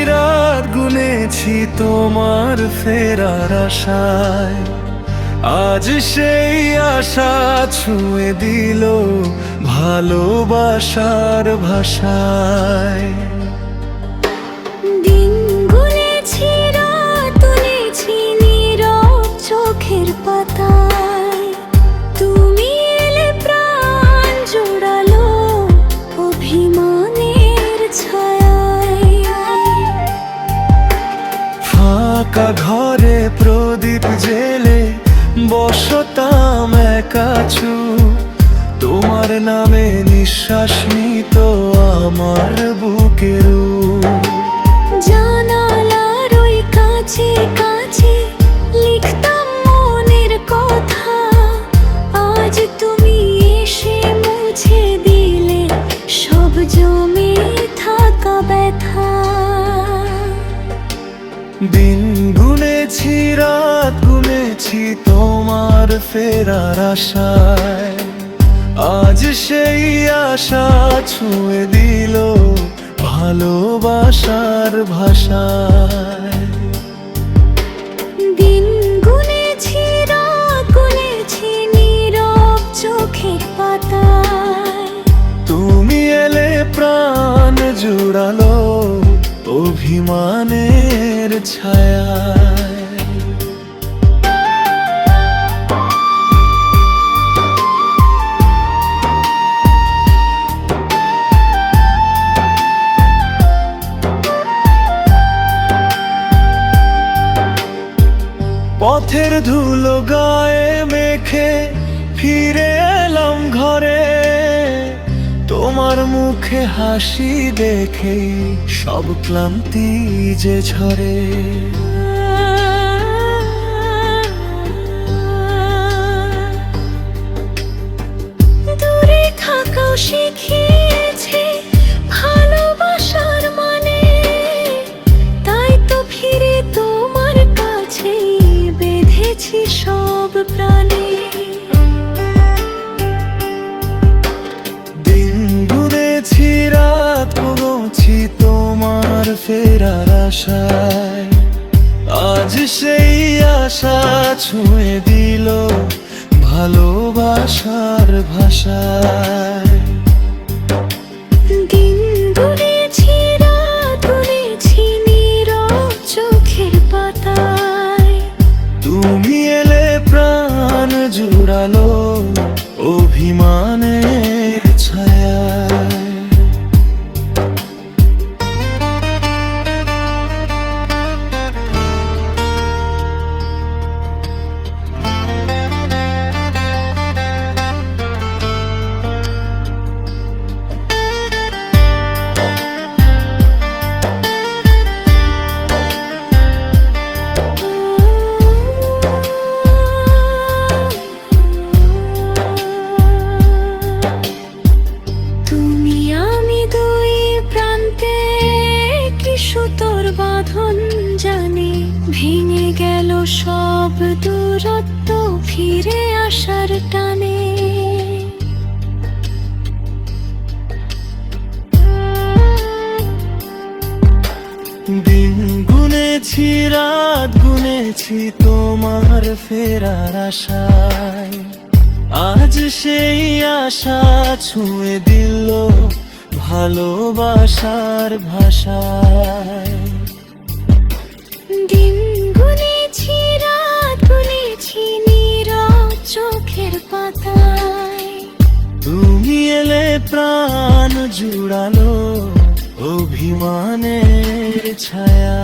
রাত গুনেছি তোমার ফেরার আশায়, আজ সেই আশা ছুঁয়ে দিল ভালোবাসার ভাষায়। দিন গুনেছি রাত তুলেছি নীরব চোখের পাতায়, তুমি এলে প্রাণ জোড়ালো অভিমানের ছায়ায়। ফাঁকা ঘরে প্রদীপ জেলে বসতাম একা চুপ, তোমার নামে নিঃশ্বাস নিত আমার বুকের। জানালার ওই কাছে কাছে লিখতাম মনের কথা, আজ তুমি এসে মুছে দিলে সব জমে থাকা ব্যথা। দিন গুনেছি রাত গুনেছি তোমার ফেরার আশায়, আজ সেই আশা ছুঁয়ে দিল ভালোবাসার ভাষায়। দিন গুনেছি রাত গুনেছি নীরব চোখের পাতায়, তুমি এলে প্রাণ জুড়ালো অভিমানের ছায়ায়। পথের ধুলো গায়ে মেখে ফিরে এলাম ঘরে, তোমার মুখে হাসি দেখে সব ক্লান্তি যে ঝরে। দূরে থাকাও শিখিয়েছে ভালোবাসার মানে, তাই তো ফিরে তোমার কাছে বেঁধেছি সব প্রাণে। দিন গুনেছি রাত গুনেছি তোমার ফেরার আশায়, আজ সেই আশা ছুঁয়ে দিল ভালোবাসার ভাষায়। দিন গুনেছি রাত গুনেছি নীরব চোখের পাতায়, তুমি এলে প্রাণ জুড়ালো অভিমানের ছায়ায়। তুমি আমি দুই প্রান্তে কি সুতোর বাঁধন জানি, ভেঙে গেল সব দূরত্ব ফিরে আসার টানে। দিন গুনেছি রাত গুনেছি তোমার ফেরার আশায়, আজ সেই আশা ছুঁয়ে দিল ভালোবাসার ভাষায়। দিন গুনেছি রাত গুনেছি নীরব চোখের পাতায়, তুমি এলে প্রাণ জুড়ালো অভিমানের ছায়া।